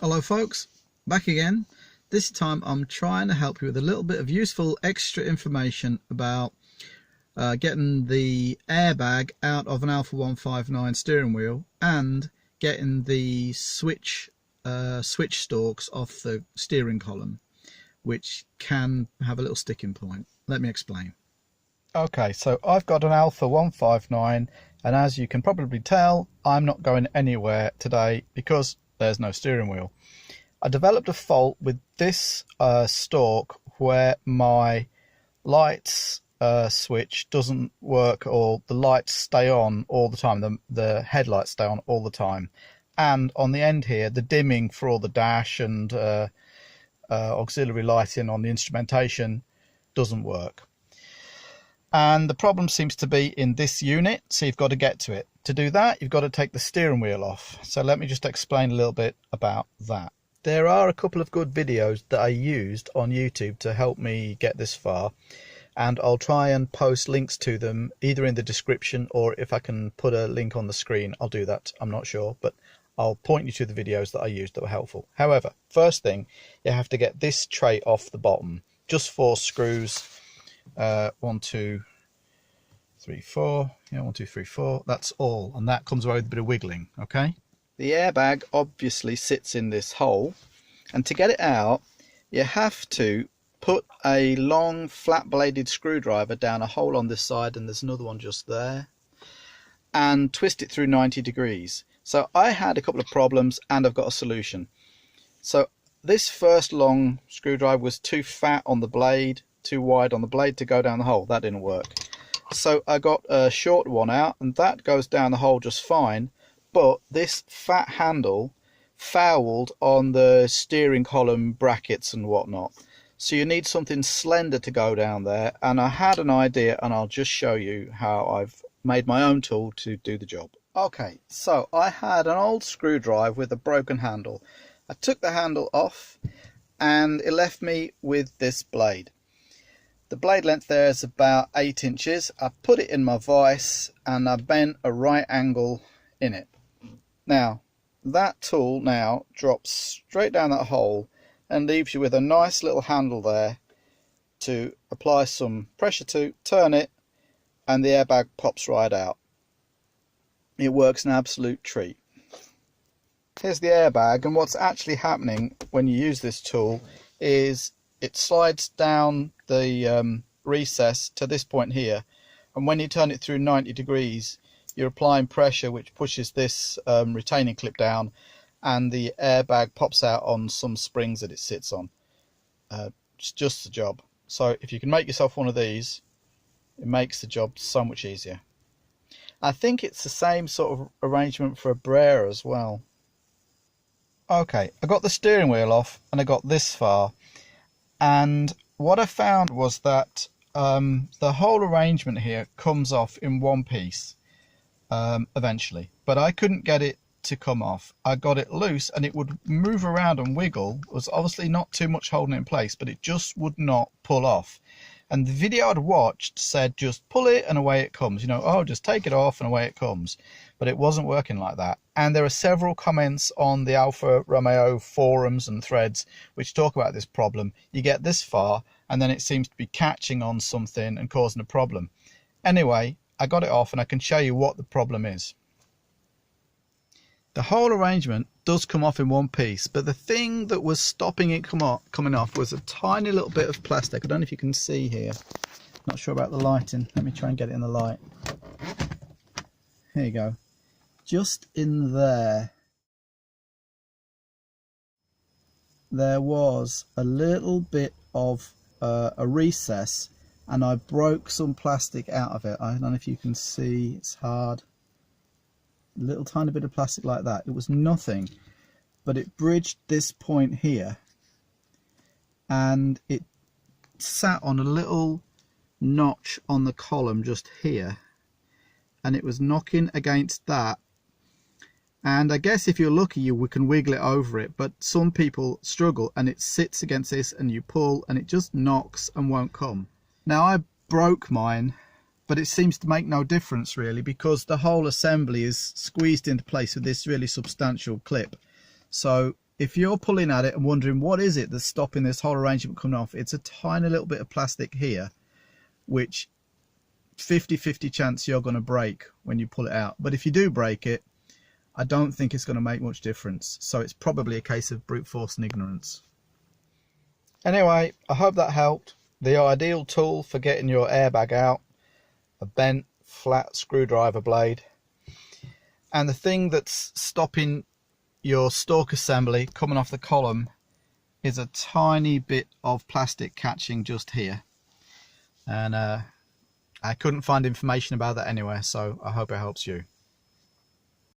Hello folks, back again. This time I'm trying to help you with a little bit of useful extra information about getting the airbag out of an Alfa 159 steering wheel and getting the switch stalks off the steering column, which can have a little sticking point. Let me explain. Okay, so I've got an Alfa 159 and as you can probably tell, I'm not going anywhere today because there's no steering wheel. I developed a fault with this stalk where my lights switch doesn't work, or the lights stay on all the time, the headlights stay on all the time, and on the end here the dimming for all the dash and auxiliary lighting on the instrumentation doesn't work. And the problem seems to be in this unit, so you've got to get to it. To do that, you've got to take the steering wheel off. So let me just explain a little bit about that. There are a couple of good videos that I used on YouTube to help me get this far, and I'll try and post links to them either in the description, or if I can put a link on the screen, I'll do that. I'm not sure, but I'll point you to the videos that I used that were helpful. However, first thing, you have to get this tray off the bottom. Just 4 screws. 1, 2, 3, 4. Yeah, 1, 2, 3, 4. That's all, and that comes away with a bit of wiggling. Okay. The airbag obviously sits in this hole, and to get it out, you have to put a long flat-bladed screwdriver down a hole on this side, and there's another one just there, and twist it through 90 degrees. So I had a couple of problems, and I've got a solution. So this first long screwdriver was too fat on the blade, too wide on the blade to go down the hole. That didn't work. So I got a short one out, and that goes down the hole just fine, but this fat handle fouled on the steering column brackets and whatnot. So you need something slender to go down there, and I had an idea, and I'll just show you how I've made my own tool to do the job. Okay, so I had an old screwdriver with a broken handle. I took the handle off and it left me with this blade. The blade length there is about 8 inches. I put it in my vise and I bent a right angle in it. Now that tool now drops straight down that hole and leaves you with a nice little handle there to apply some pressure to, turn it, and the airbag pops right out. It works an absolute treat. Here's the airbag, and what's actually happening when you use this tool is it slides down the recess to this point here, and when you turn it through 90 degrees you're applying pressure which pushes this retaining clip down, and the airbag pops out on some springs that it sits on. It's just the job. So if you can make yourself one of these, it makes the job so much easier. I think it's the same sort of arrangement for a Brera as well. Okay, I got the steering wheel off and I got this far, and what I found was that the whole arrangement here comes off in one piece eventually, but I couldn't get it to come off. I got it loose and it would move around and wiggle. It was obviously not too much holding it in place, but it just would not pull off. And the video I'd watched said just pull it and away it comes, you know, oh, just take it off and away it comes. But it wasn't working like that. And there are several comments on the Alfa Romeo forums and threads which talk about this problem. You get this far and then it seems to be catching on something and causing a problem. Anyway, I got it off and I can show you what the problem is. The whole arrangement does come off in one piece, but the thing that was stopping it coming off was a tiny little bit of plastic. I don't know if you can see here. Not sure about the lighting. Let me try and get it in the light. Here you go. Just in there, there was a little bit of a recess, and I broke some plastic out of it. I don't know if you can see, it's hard. A little tiny bit of plastic like that. It was nothing, but it bridged this point here, and it sat on a little notch on the column just here, and it was knocking against that. And I guess if you're lucky, we can wiggle it over it, but some people struggle and it sits against this and you pull and it just knocks and won't come. Now I broke mine, but it seems to make no difference really, because the whole assembly is squeezed into place with this really substantial clip. So if you're pulling at it and wondering what is it that's stopping this whole arrangement coming off, it's a tiny little bit of plastic here, which 50-50 chance you're going to break when you pull it out. But if you do break it, I don't think it's going to make much difference. So it's probably a case of brute force and ignorance. Anyway, I hope that helped. The ideal tool for getting your airbag out, a bent flat screwdriver blade. And the thing that's stopping your stalk assembly coming off the column is a tiny bit of plastic catching just here. And I couldn't find information about that anywhere, so I hope it helps you.